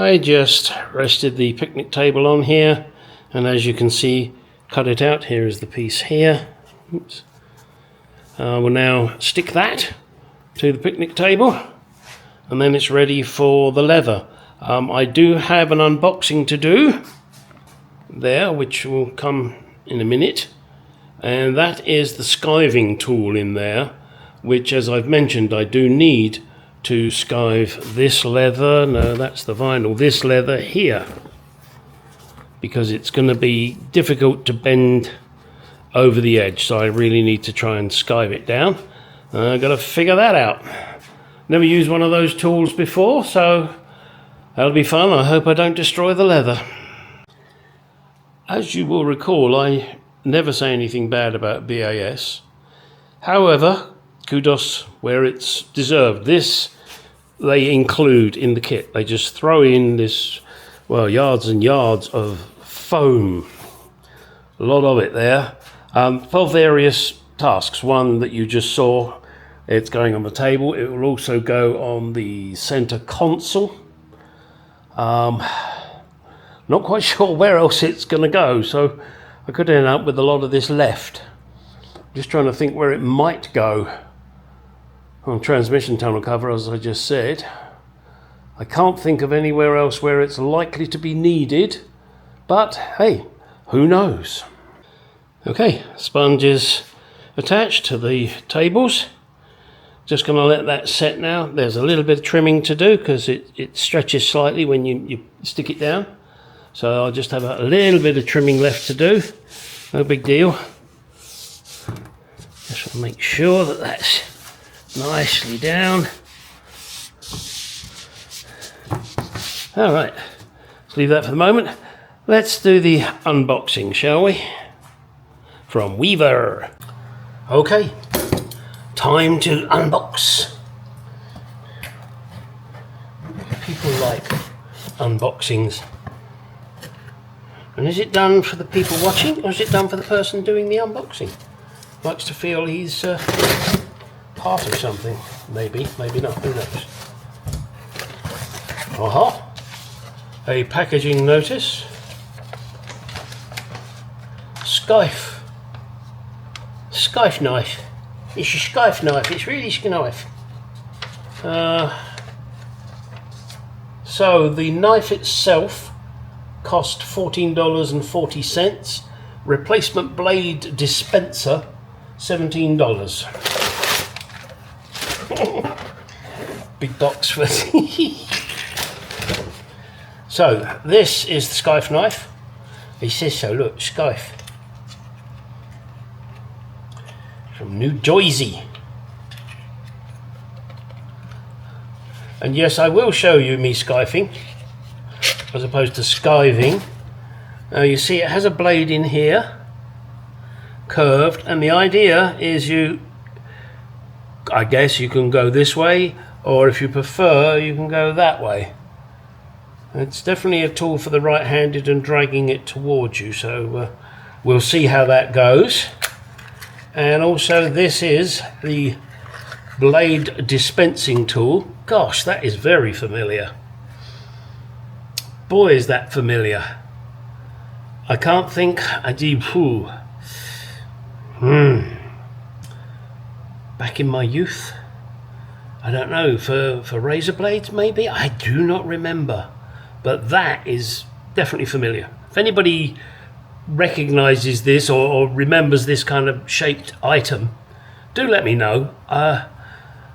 I just rested the picnic table on here, and as you can see, cut it out. Here is the piece here. Oops. We'll now stick that to the picnic table, and then it's ready for the leather. I do have an unboxing to do there, which will come in a minute, and that is the skiving tool in there, which, as I've mentioned, I do need to skive this leather, no, that's the vinyl, this leather here, because it's going to be difficult to bend over the edge, so I really need to try and skive it down. I've got to figure that out. Never used one of those tools before, so that'll be fun. I hope I don't destroy the leather. As you will recall, I never say anything bad about BAS. However, kudos where it's deserved. This they include in the kit. They just throw in this, well, yards and yards of foam. A lot of it there. For various tasks. One that you just saw, it's going on the table. It will also go on the center console. Not quite sure where else it's going to go, so I could end up with a lot of this left. Just trying to think where it might go. On transmission tunnel cover, as I just said. I can't think of anywhere else where it's likely to be needed, but hey, who knows? Okay, sponge is attached to the tables. Just going to let that set now. There's a little bit of trimming to do because it stretches slightly when you stick it down. So I'll just have a little bit of trimming left to do. No big deal. Just want to make sure that that's nicely down. All right, let's leave that for the moment. Let's do the unboxing, shall we? From Weaver. Okay, time to unbox. People like unboxings. And is it done for the people watching, or is it done for the person doing the unboxing? Likes to feel he's part of something. Maybe, maybe not, who knows. Aha, a packaging notice. Scythe knife. It's a scythe knife, it's really a knife. So the knife itself cost $14.40. Replacement blade dispenser, $17. Big box for So this is the scythe knife. It says so, look, scythe. From New Jersey. And yes, I will show you me scything as opposed to skiving. Now you see it has a blade in here, curved, and the idea is I guess you can go this way, or if you prefer, you can go that way. It's definitely a tool for the right-handed and dragging it towards you, so we'll see how that goes. And also this is the blade dispensing tool. Gosh, that is very familiar. Boy, is that familiar. I can't think. Back in my youth, I don't know, for razor blades maybe? I do not remember. But that is definitely familiar. If anybody recognizes this or remembers this kind of shaped item, do let me know.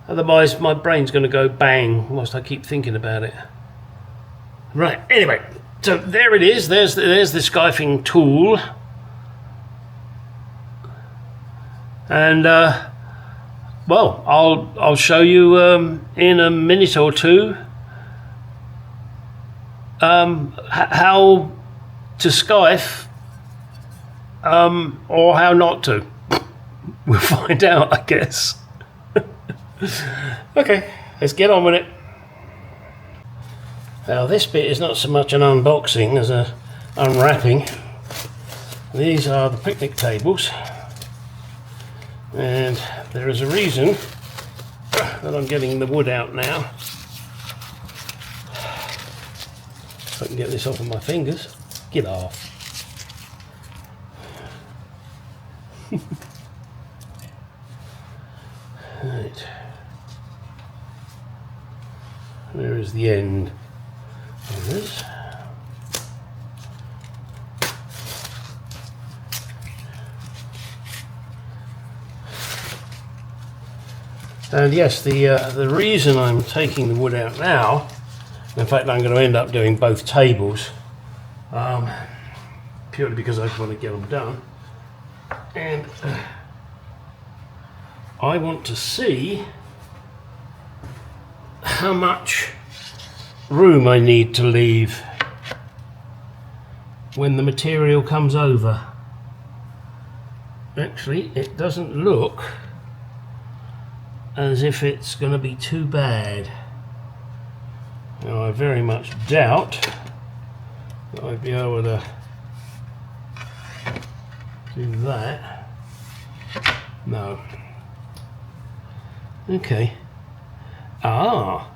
Otherwise my brain's going to go bang whilst I keep thinking about it. Right, anyway, so there it is. There's the scything tool. And well, I'll show you in a minute or two how to scythe or how not to. We'll find out, I guess. Okay, let's get on with it. Now this bit is not so much an unboxing as a unwrapping. These are the picnic tables, and there is a reason that I'm getting the wood out now. If I can get this off of my fingers. Get off. Right. Where is the end of this? And yes, the reason I'm taking the wood out now, in fact I'm going to end up doing both tables, purely because I want to get them done, and I want to see how much room I need to leave when the material comes over. Actually, it doesn't look as if it's going to be too bad. Now, I very much doubt that I'd be able to do that. No. Okay. Ah.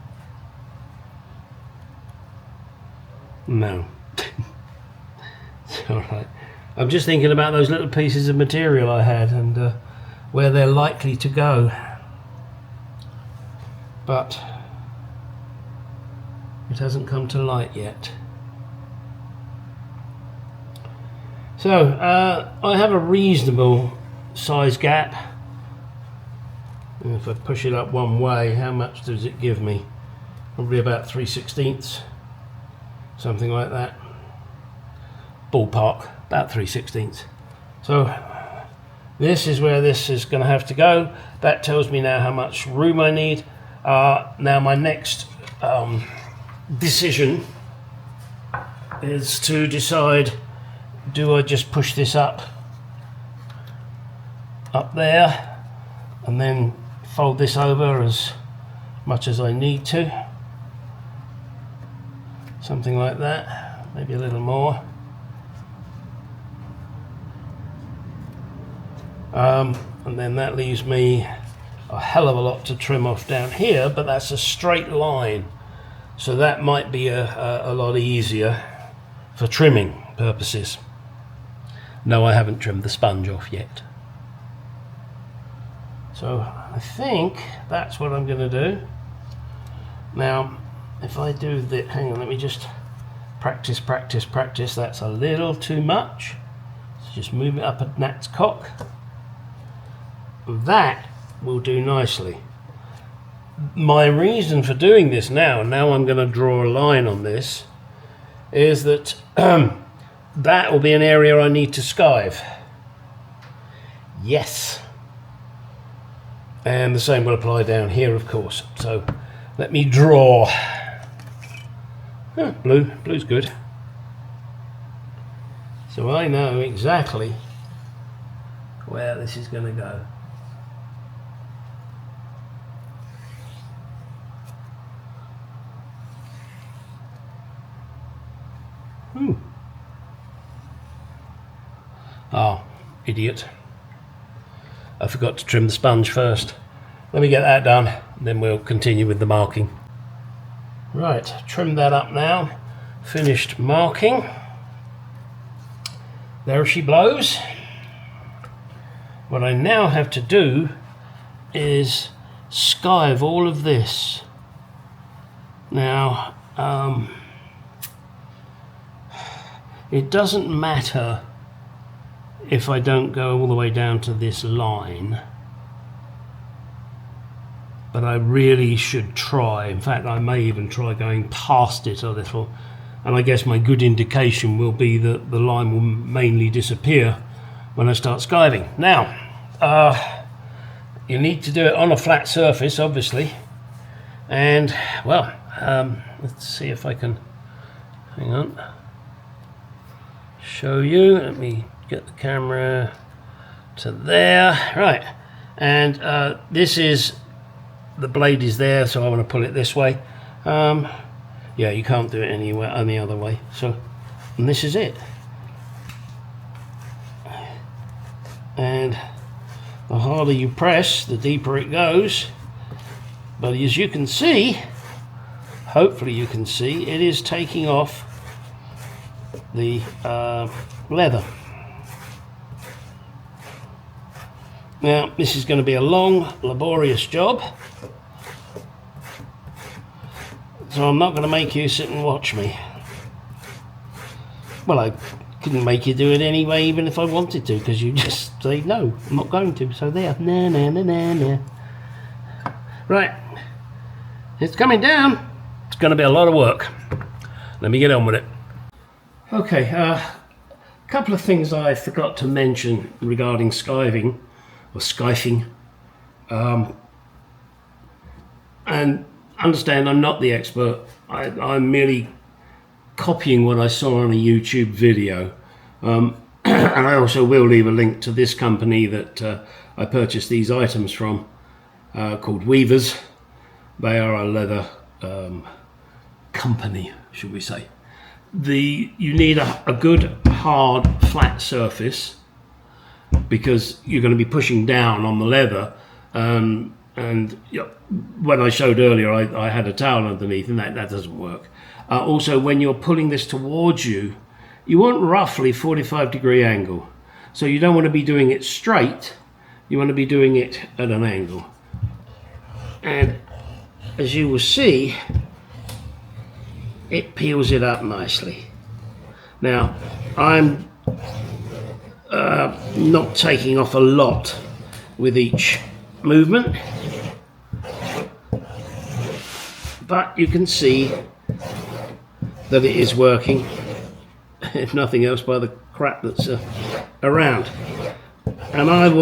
No. It's alright. I'm just thinking about those little pieces of material I had and where they're likely to go. But it hasn't come to light yet. So I have a reasonable size gap. And if I push it up one way, how much does it give me? Probably about 3/16, something like that. Ballpark, about 3/16. So this is where this is going to have to go. That tells me now how much room I need. Now my next decision is to decide, do I just push this up there and then fold this over as much as I need to, something like that, maybe a little more. And then that leaves me a hell of a lot to trim off down here, but that's a straight line, so that might be a lot easier for trimming purposes. No, I haven't trimmed the sponge off yet. So I think that's what I'm going to do. Now, if I do that, hang on, let me just practice. That's a little too much. So just move it up a gnat's cock. That will do nicely. My reason for doing this now I'm going to draw a line on this, is that that will be an area I need to skive. Yes. And the same will apply down here, of course. So let me draw. Blue's good. So I know exactly where this is going to go. Oh, idiot. I forgot to trim the sponge first. Let me get that done, then we'll continue with the marking. Right, trim that up now. Finished marking. There she blows. What I now have to do is skive all of this. Now, it doesn't matter if I don't go all the way down to this line, but I really should try. In fact, I may even try going past it a little, and I guess my good indication will be that the line will mainly disappear when I start skiving. Now, you need to do it on a flat surface, obviously, and well, let's see if I can, hang on, show you. Let me get the camera to there. Right, and this is, the blade is there, so I want to pull it this way. Yeah, you can't do it anywhere any other way. So, and this is it. And the harder you press, the deeper it goes. But as you can see, hopefully you can see, it is taking off the leather. Now this is going to be a long, laborious job, so I'm not going to make you sit and watch me. Well, I couldn't make you do it anyway, even if I wanted to, because you just say no, I'm not going to. So there, nah, nah, nah, nah, nah. Right, it's coming down. It's going to be a lot of work. Let me get on with it. Okay, a couple of things I forgot to mention regarding skiving, or skifing. And understand I'm not the expert. I'm merely copying what I saw on a YouTube video. And I also will leave a link to this company that I purchased these items from, called Weavers. They are a leather company, should we say. You need a good, hard, flat surface, because you're going to be pushing down on the leather. And you know, when I showed earlier, I had a towel underneath, and that doesn't work. Also, when you're pulling this towards you, you want roughly 45-degree angle. So you don't want to be doing it straight, you want to be doing it at an angle. And as you will see, it peels it up nicely. Now, I'm not taking off a lot with each movement, but you can see that it is working, if nothing else, by the crap that's around. And I'm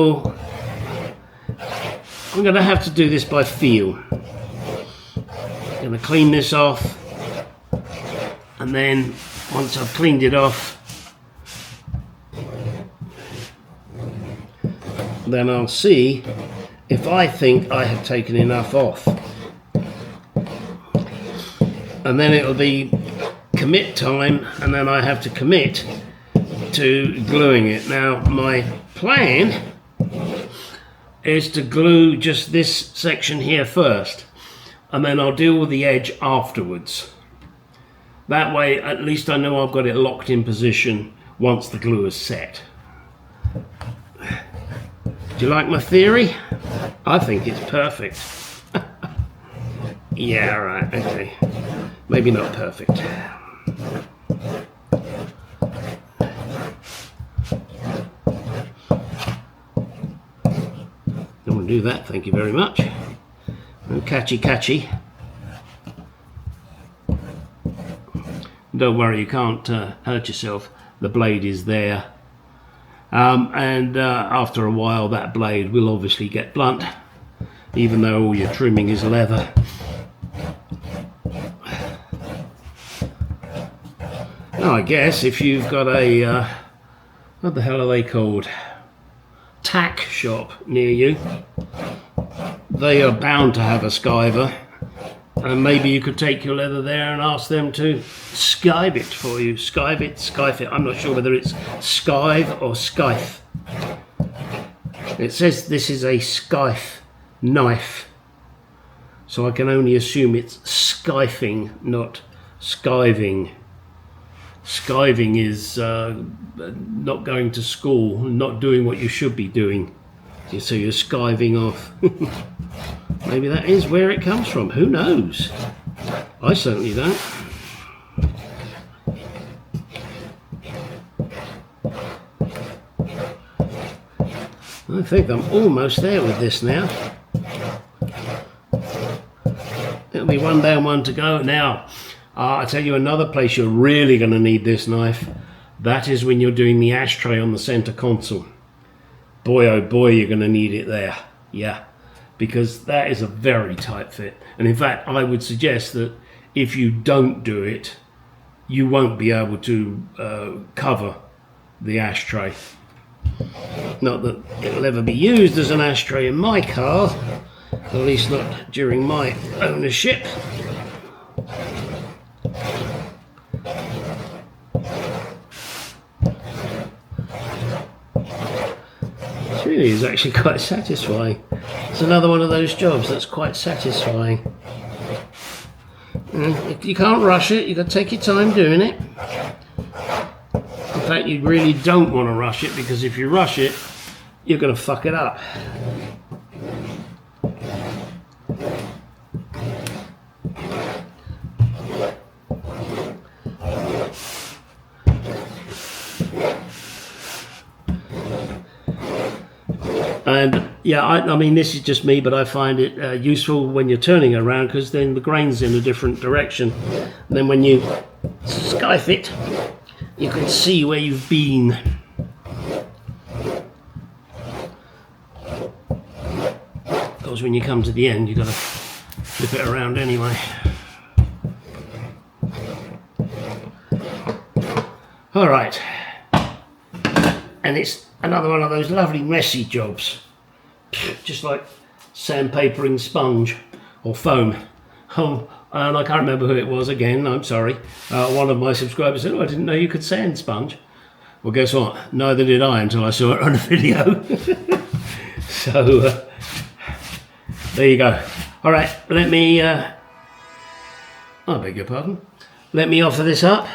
going to have to do this by feel. I'm going to clean this off, and then once I've cleaned it off, then I'll see if I think I have taken enough off. And then it'll be commit time, and then I have to commit to gluing it. Now my plan is to glue just this section here first, and then I'll deal with the edge afterwards. That way at least I know I've got it locked in position once the glue is set. Do you like my theory? I think it's perfect. Yeah, right, okay. Maybe not perfect. Don't want to do that, thank you very much. No catchy. Don't worry, you can't hurt yourself. The blade is there. And after a while that blade will obviously get blunt, even though all your trimming is leather. Now I guess if you've got a, what the hell are they called? Tack shop near you, they are bound to have a skiver. And maybe you could take your leather there and ask them to skive it for you. Skive it. I'm not sure whether it's skive or skife. It says this is a skife knife, so I can only assume it's skifing, not skiving. Skiving is not going to school, not doing what you should be doing. So you're skiving off. Maybe that is where it comes from. Who knows? I certainly don't. I think I'm almost there with this now. It'll be one down, one to go. Now, I tell you another place you're really going to need this knife. That is when you're doing the ashtray on the center console. Boy, oh boy, you're going to need it there. Yeah, because that is a very tight fit. And in fact, I would suggest that if you don't do it, you won't be able to cover the ashtray. Not that it'll ever be used as an ashtray in my car, at least not during my ownership. This really is actually quite satisfying. It's another one of those jobs that's quite satisfying. You can't rush it, you've got to take your time doing it. fact, you really don't want to rush it, because if you rush it, you're going to fuck it up. And yeah, I mean, this is just me, but I find it useful when you're turning around, because then the grain's in a different direction. And then when you scythe it, you can see where you've been. Of course, when you come to the end, you've got to flip it around anyway. All right. And it's another one of those lovely messy jobs, just like sandpapering sponge or foam. Oh, and I can't remember who it was again, I'm sorry. One of my subscribers said, oh, I didn't know you could sand sponge. Well, guess what? Neither did I until I saw it on a video. So, there you go. All right, let me, I beg your pardon. Let me offer this up.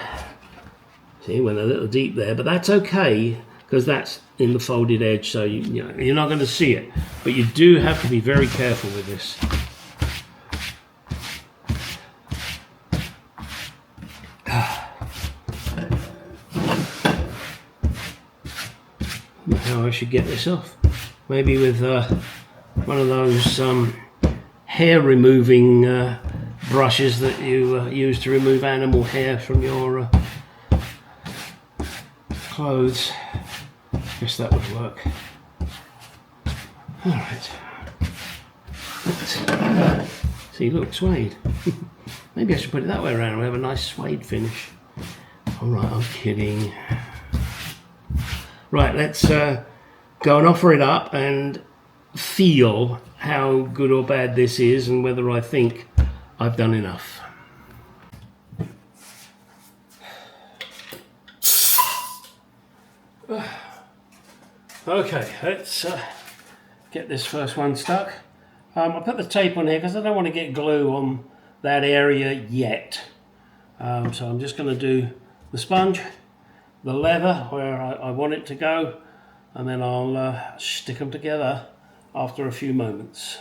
See, went a little deep there, but that's okay, because that's in the folded edge, so you know, you're not going to see it. But you do have to be very careful with this. How I should get this off? Maybe with one of those hair removing brushes that you use to remove animal hair from your clothes. Guess that would work. All right. See, look, suede. Maybe I should put it that way around. We have a nice suede finish. All right, I'm kidding. Right, let's go and offer it up and feel how good or bad this is, and whether I think I've done enough. Okay, let's get this first one stuck. I put the tape on here because I don't want to get glue on that area yet. So I'm just going to do the sponge, the leather where I want it to go, and then I'll stick them together after a few moments.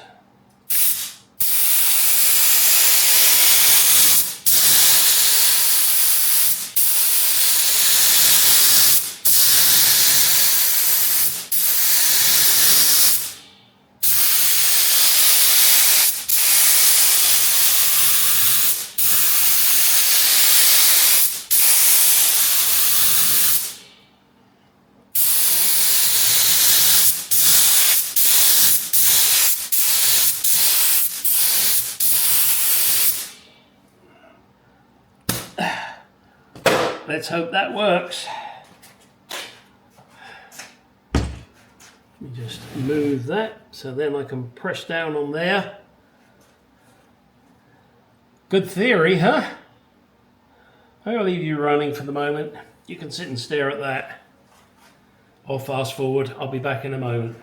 Let's hope that works. Let me just move that so then I can press down on there. Good theory, huh? I'll leave you running for the moment. You can sit and stare at that. Or fast forward. I'll be back in a moment.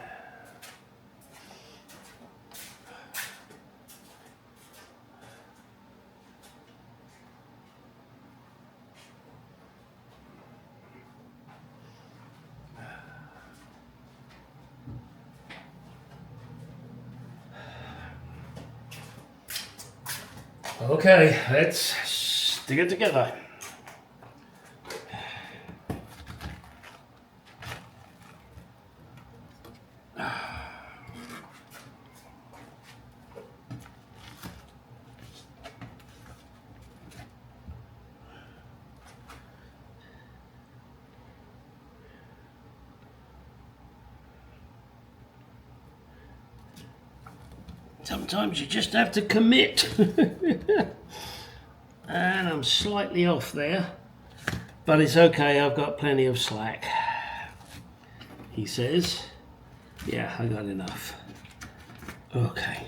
Okay, let's stick it together. Sometimes you just have to commit. And I'm slightly off there, but it's okay, I've got plenty of slack. He says, yeah, I got enough. Okay.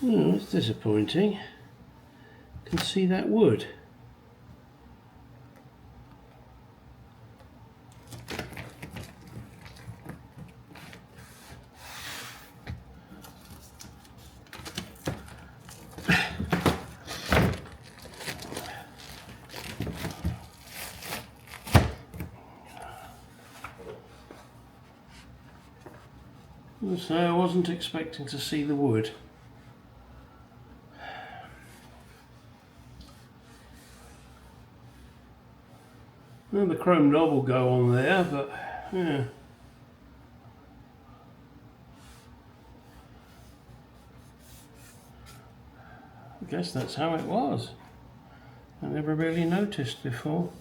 Oh, that's disappointing. Can see that wood. So I wasn't expecting to see the wood. Well, the chrome knob will go on there, but yeah. I guess that's how it was. I never really noticed before.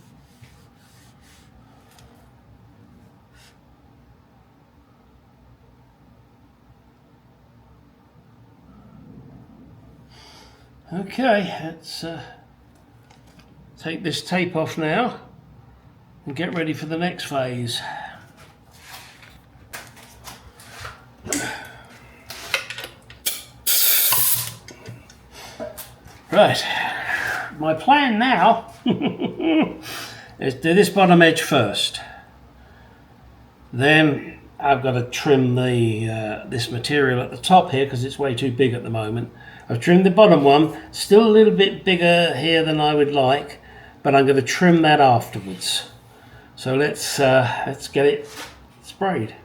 Okay, let's take this tape off now and get ready for the next phase. Right, my plan now is do this bottom edge first. Then I've got to trim the this material at the top here because it's way too big at the moment. I've trimmed the bottom one, still a little bit bigger here than I would like, but I'm going to trim that afterwards. So let's get it sprayed.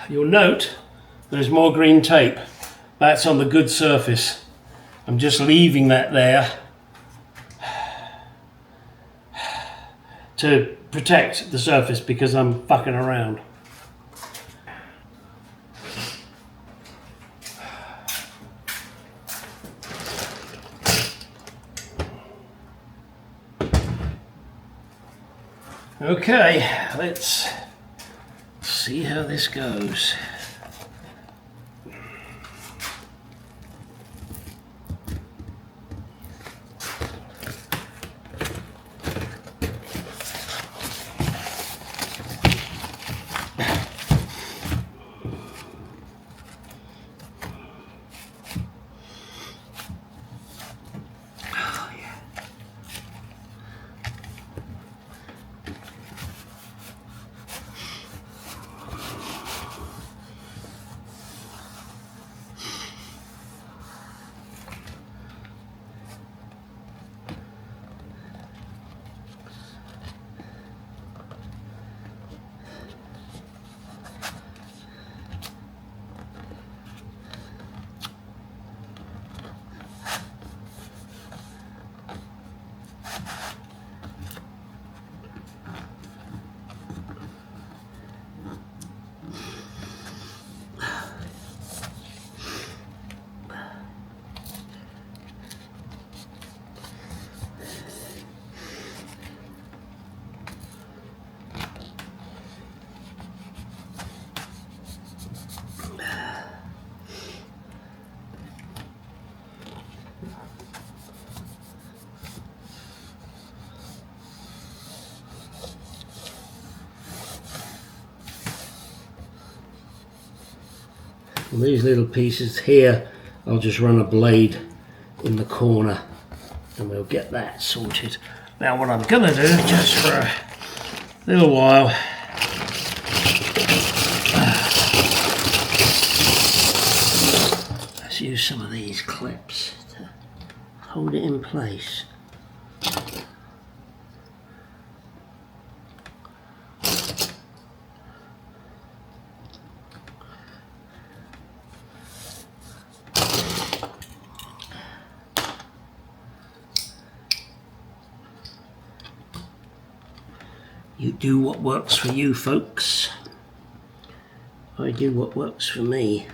You'll note there's more green tape. That's on the good surface. I'm just leaving that there to protect the surface because I'm fucking around. Okay, let's see how this goes. And these little pieces here, I'll just run a blade in the corner and we'll get that sorted. Now what I'm gonna do, just for a little while, let's use some of these clips to hold it in place. You do what works for you, folks. I do what works for me.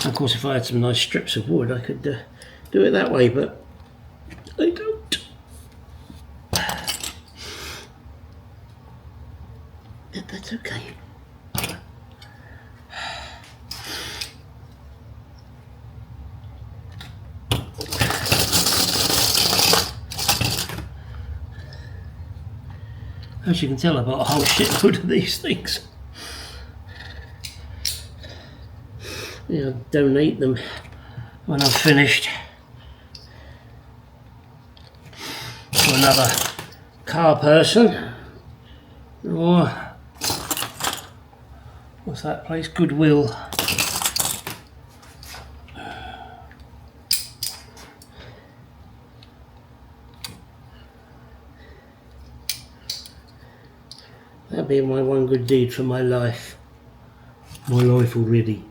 Of course, if I had some nice strips of wood, I could do it that way, but I don't. But that's okay. As you can tell, I bought a whole shitload of these things. Yeah, I'll donate them when I'm finished to another car person, or what's that place? Goodwill. That'll be my one good deed for my life. My life already.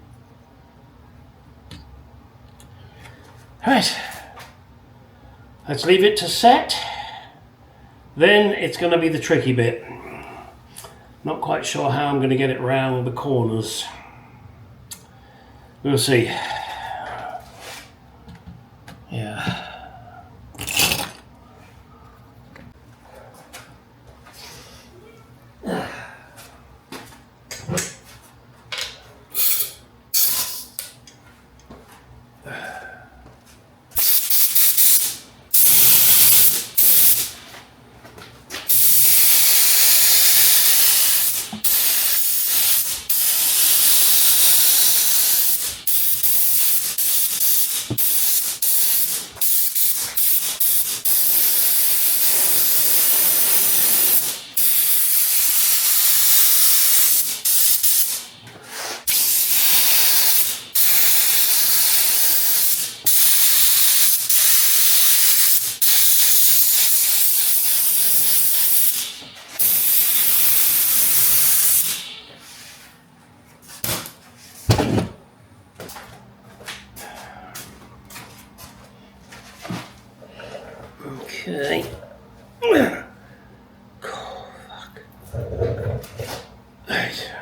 Right, let's leave it to set. Then it's going to be the tricky bit. Not quite sure how I'm going to get it round the corners. We'll see. Yeah. Okay. Oh, fuck. Right.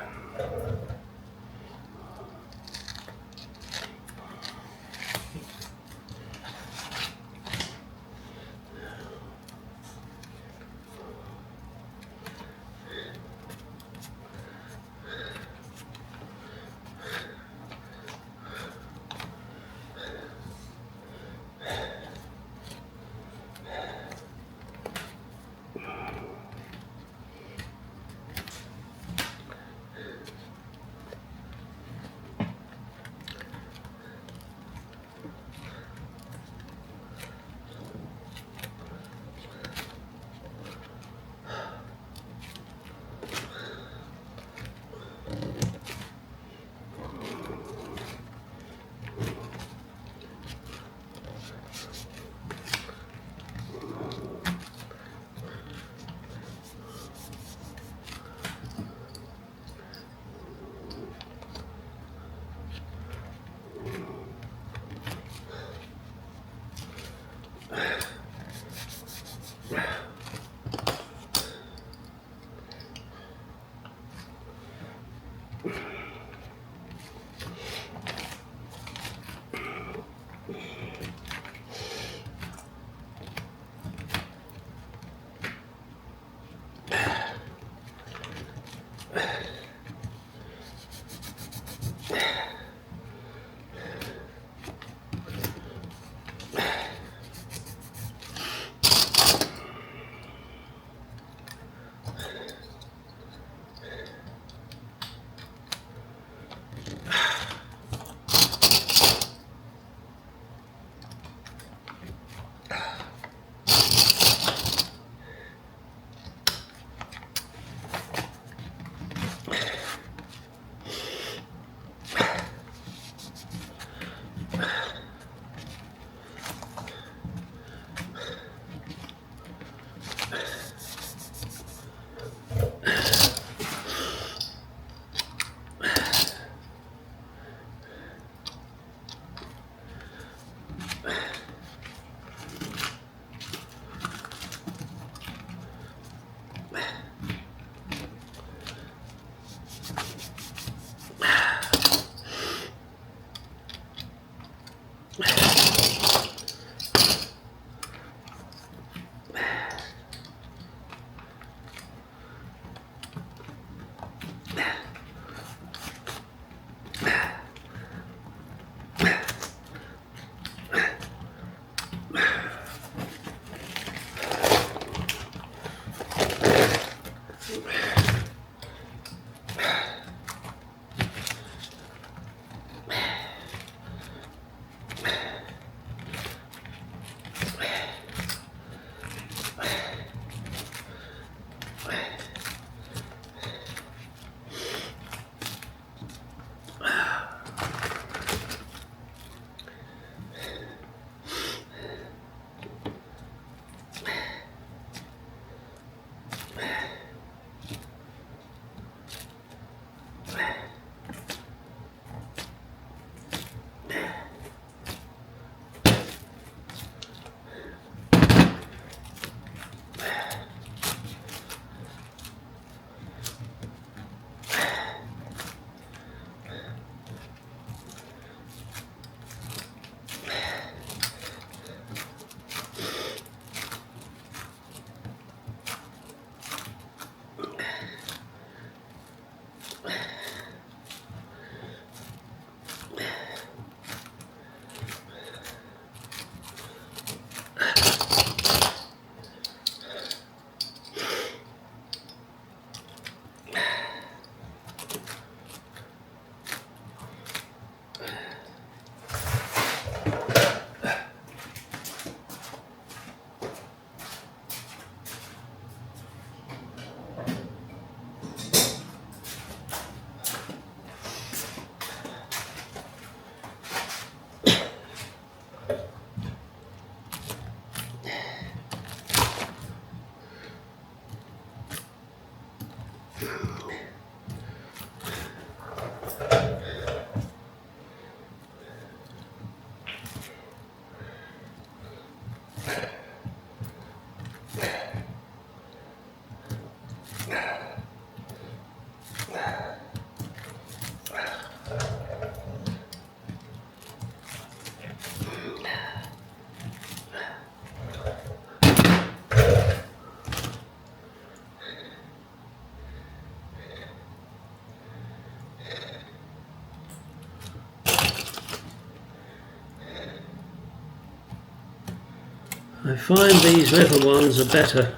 I find these little ones are better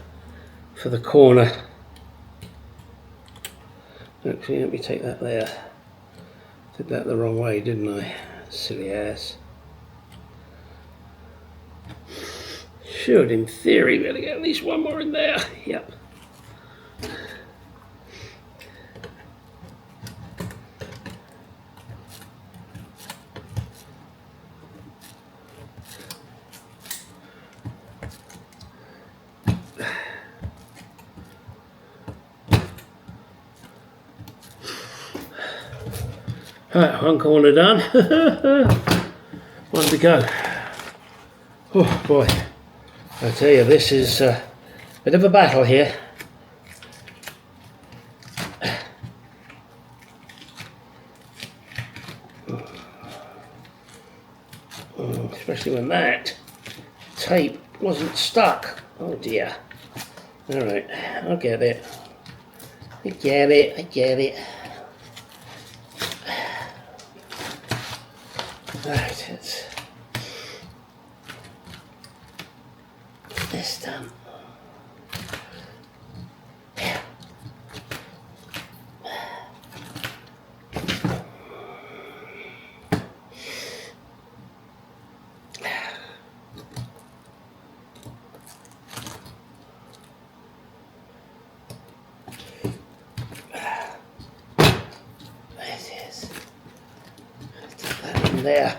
for the corner. Actually, let me take that there. Did that the wrong way, didn't I? Silly ass. Should, in theory, be able to get at least one more in there. Yep. Right, one corner done. One to go. Oh boy, I tell you, this is a bit of a battle here. Especially when that tape wasn't stuck. Oh dear. Alright, I'll get it. I get it. Right, it's this done. There.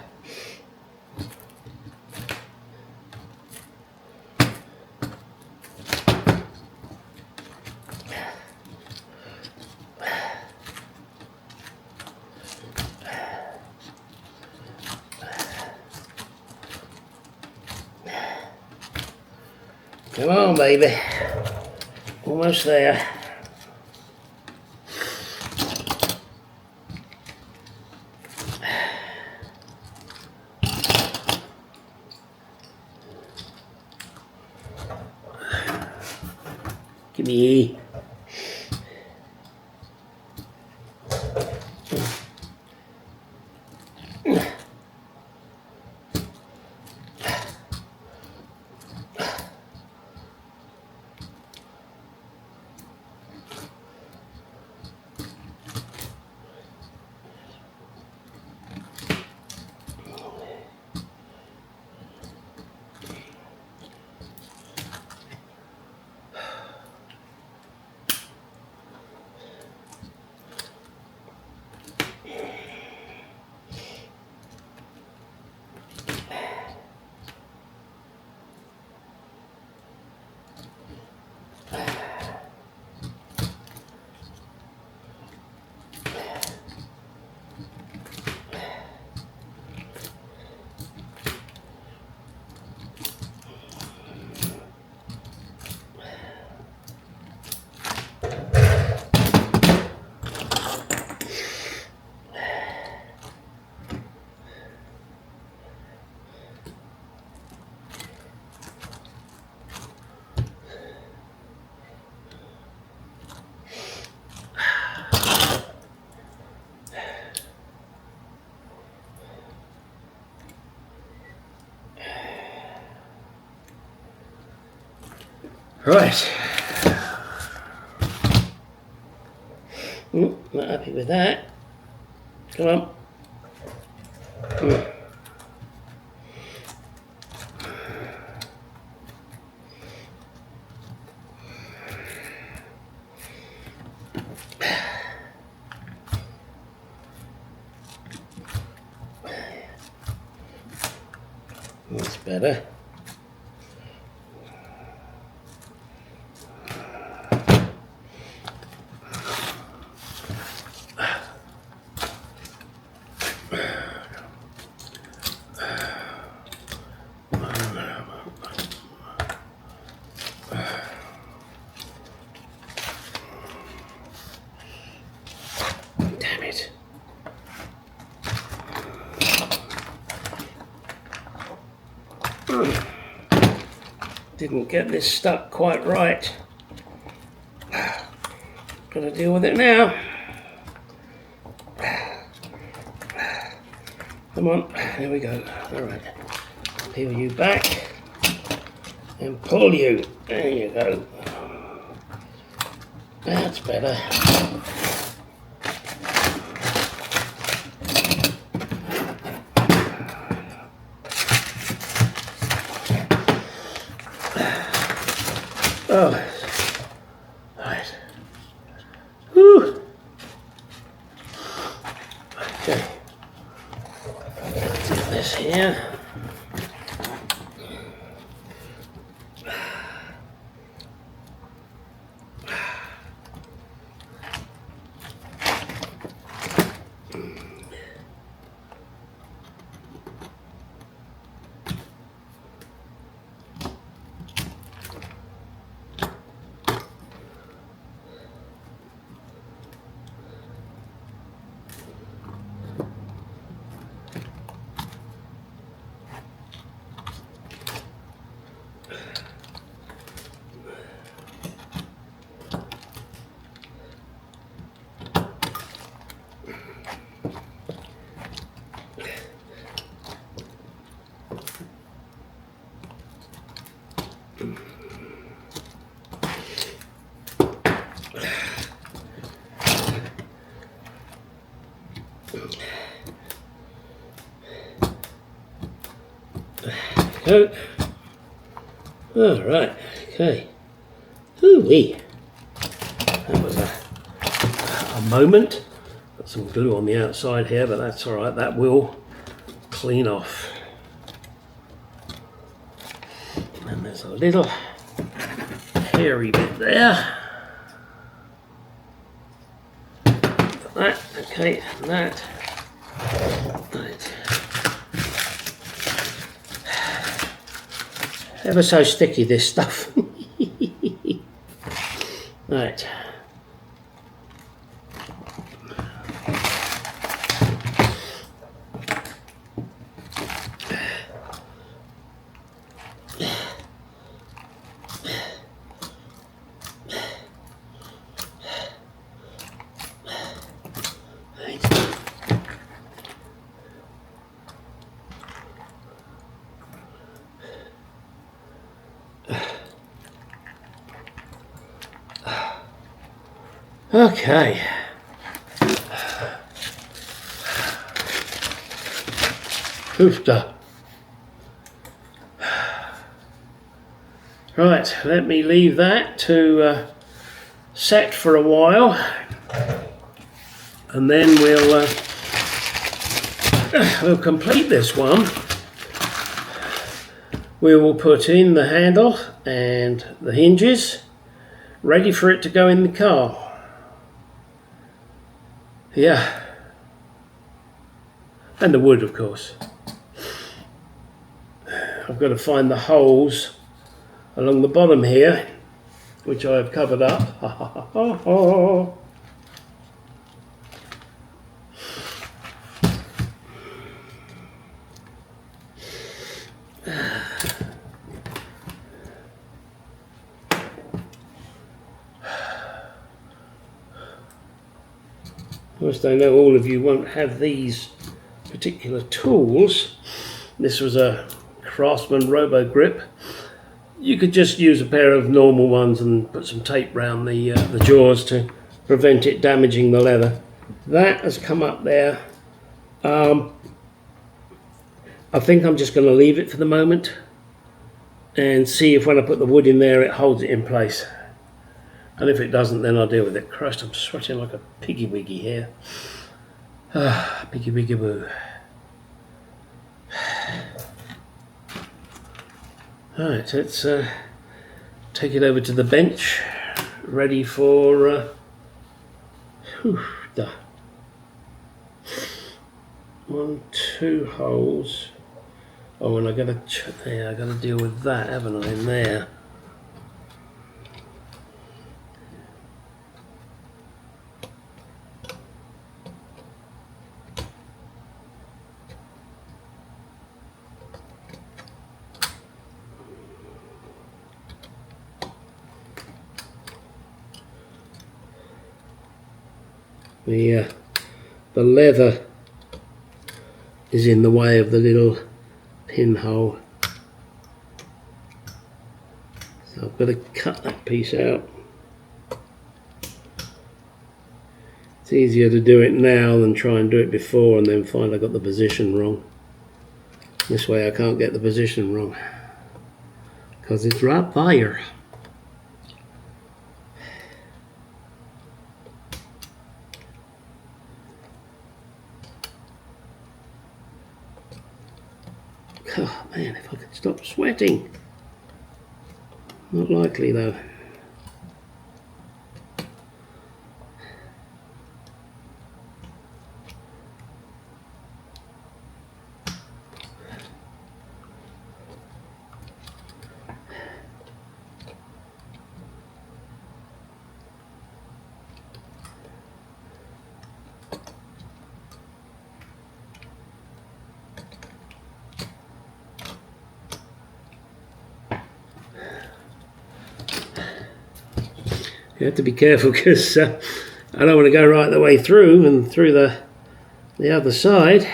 Come on, baby. Almost there. Give me. Right. Not happy with that. Come on. That's better. Didn't get this stuck quite right. Gotta deal with it now. Come on, there we go. Alright. Peel you back and pull you. There you go. That's better. Oh, right. Whew. Okay. Do this here. Go. All right. Okay. Ooh-wee. That was a moment. Got some glue on the outside here, but that's all right. That will clean off. And there's a little hairy bit there. Got that. Okay. And that. Right. Ever so sticky, this stuff. Right. Okay. Oofda. Right, let me leave that to set for a while, and then we'll complete this one. We will put in the handle and the hinges, ready for it to go in the car. Yeah, and the wood, of course. I've got to find the holes along the bottom here, which I have covered up. Whilst I know all of you won't have these particular tools, this was a Craftsman Robo Grip. You could just use a pair of normal ones and put some tape round the jaws to prevent it damaging the leather. That has come up there. I think I'm just going to leave it for the moment and see if when I put the wood in there it holds it in place. And if it doesn't, then I'll deal with it. Christ, I'm sweating like a piggy wiggy here. Piggy wiggy woo. Alright, let's take it over to the bench, ready for duh. 1, 2 holes. Oh, and I gotta deal with that, haven't I, in there? the leather is in the way of the little pinhole. So I've got to cut that piece out. It's easier to do it now than try and do it before and then find I got the position wrong. This way I can't get the position wrong because it's right there. Oh man, if I could stop sweating. Not likely though. You have to be careful because I don't want to go right the way through and through the other side.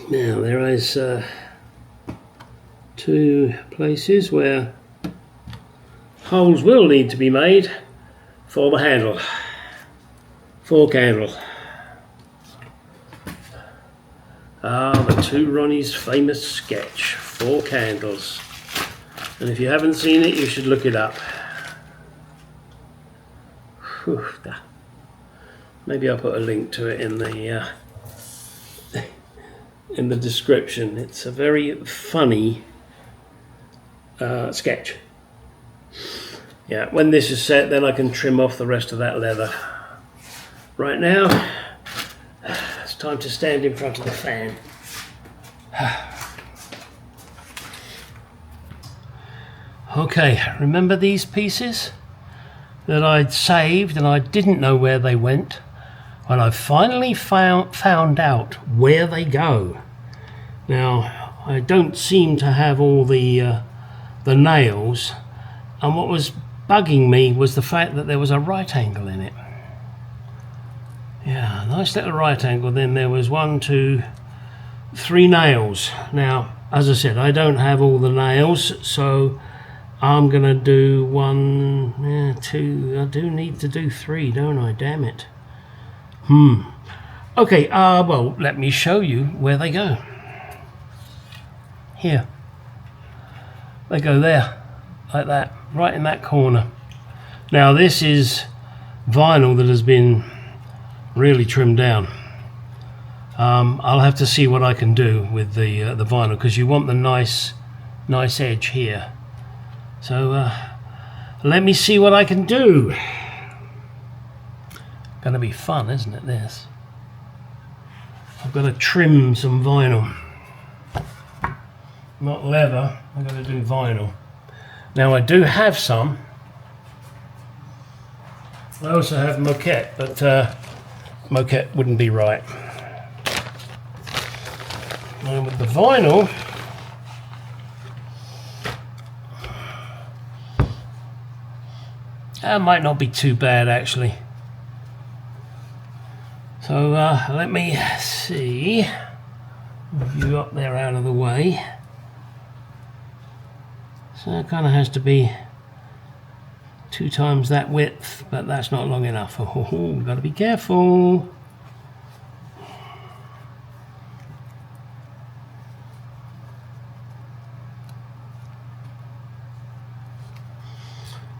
Now there is 2 places where holes will need to be made for the handle, fork handle. The 2 Ronnie's famous sketch, fork handles. And if you haven't seen it, you should look it up. Whew, maybe I'll put a link to it in the description. It's a very funny sketch. Yeah, when this is set, then I can trim off the rest of that leather. Right now, it's time to stand in front of the fan. Okay, remember these pieces that I'd saved and I didn't know where they went? Well, I finally found out where they go. Now, I don't seem to have all the nails, and what was bugging me was the fact that there was a right angle in it. Yeah, nice little right angle. Then there was 1, 2, 3 nails. Now, as I said, I don't have all the nails, so I'm gonna do 1, 2. I do need to do 3, don't I? Damn it. Okay. Well, let me show you where they go. Here. They go there, like that, right in that corner. Now, this is vinyl that has been really trimmed down. I'll have to see what I can do with the vinyl, because you want the nice edge here. So let me see what I can do. Gonna be fun, isn't it, this? I've got to trim some vinyl. Not leather, I've got to do vinyl. Now I do have some. I also have moquette, but moquette wouldn't be right. And with the vinyl, that might not be too bad actually. So let me see. Move you up there out of the way. So it kind of has to be 2 times that width, but that's not long enough. Oh, got to be careful.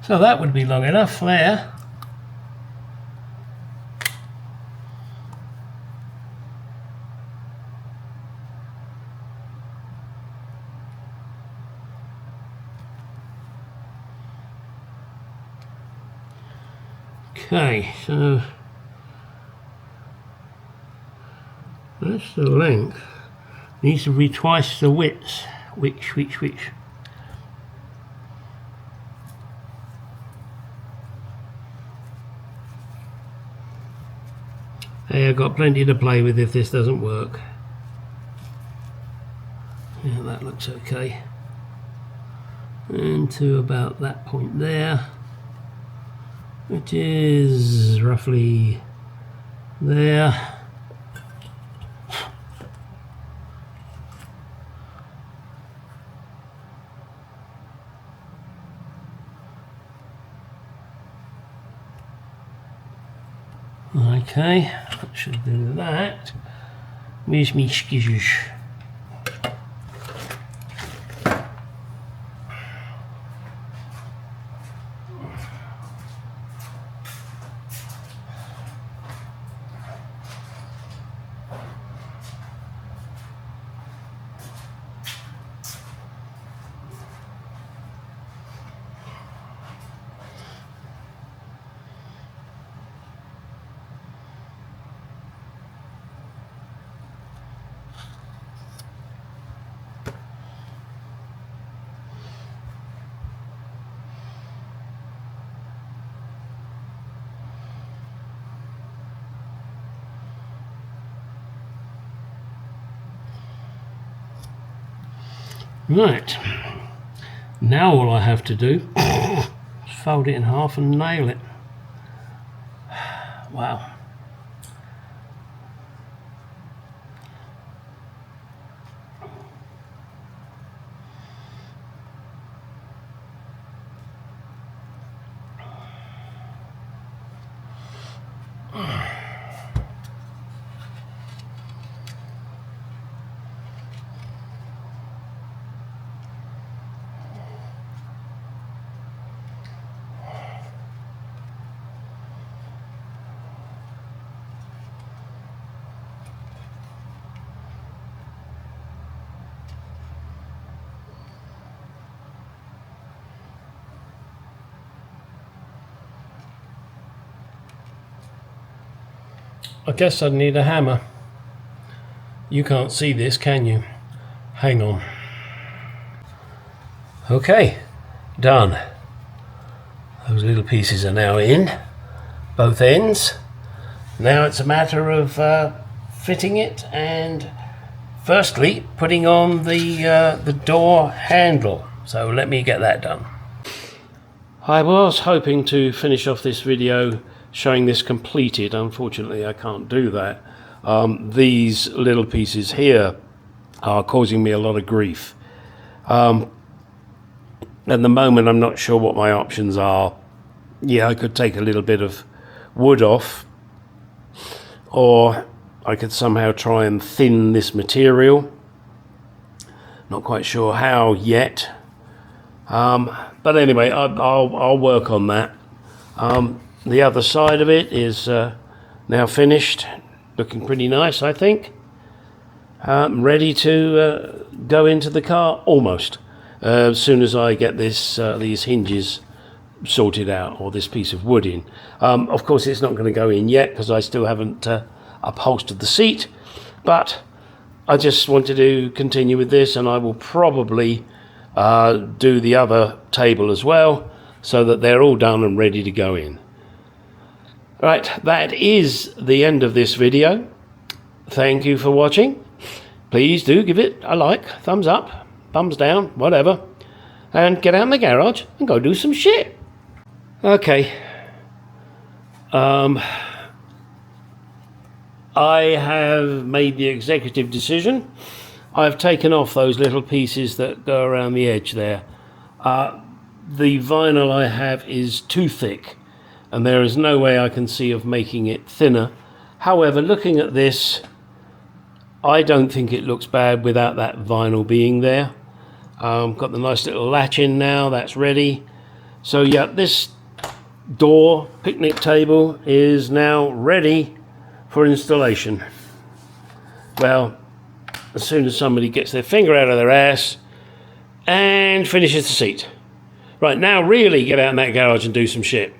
So that would be long enough there. Okay, so that's the length. Needs to be twice the width. Which. Hey, I've got plenty to play with if this doesn't work. Yeah, that looks okay. And to about that point there. which is roughly there. Okay, that should do that. Where's me skizzers? Right, now all I have to do is fold it in half and nail it. Wow. I guess I'd need a hammer. You can't see this, can you? Hang on. Okay, done. Those little pieces are now in, both ends. Now it's a matter of fitting it and firstly putting on the door handle. So let me get that done. I was hoping to finish off this video showing this completed. Unfortunately, I can't do that. These little pieces here are causing me a lot of grief. At the moment, I'm not sure what my options are. Yeah, I could take a little bit of wood off, or I could somehow try and thin this material. Not quite sure how yet. But anyway, I'll work on that. The other side of it is now finished, looking pretty nice, I think. Ready to go into the car, almost. As soon as I get this these hinges sorted out, or this piece of wood in. Of course, it's not going to go in yet because I still haven't upholstered the seat. But I just wanted to continue with this, and I will probably do the other table as well, so that they're all done and ready to go in. Right, that is the end of this video. Thank you for watching. Please do give it a like, thumbs up, thumbs down, whatever, and get out in the garage and go do some shit. Okay. I have made the executive decision. I've taken off those little pieces that go around the edge there. The vinyl I have is too thick, and there is no way I can see of making it thinner. However, looking at this, I don't think it looks bad without that vinyl being there. Got the nice little latch in now, that's ready. So yeah, this door picnic table is now ready for installation. Well, as soon as somebody gets their finger out of their ass and finishes the seat. Right, now really get out in that garage and do some shit.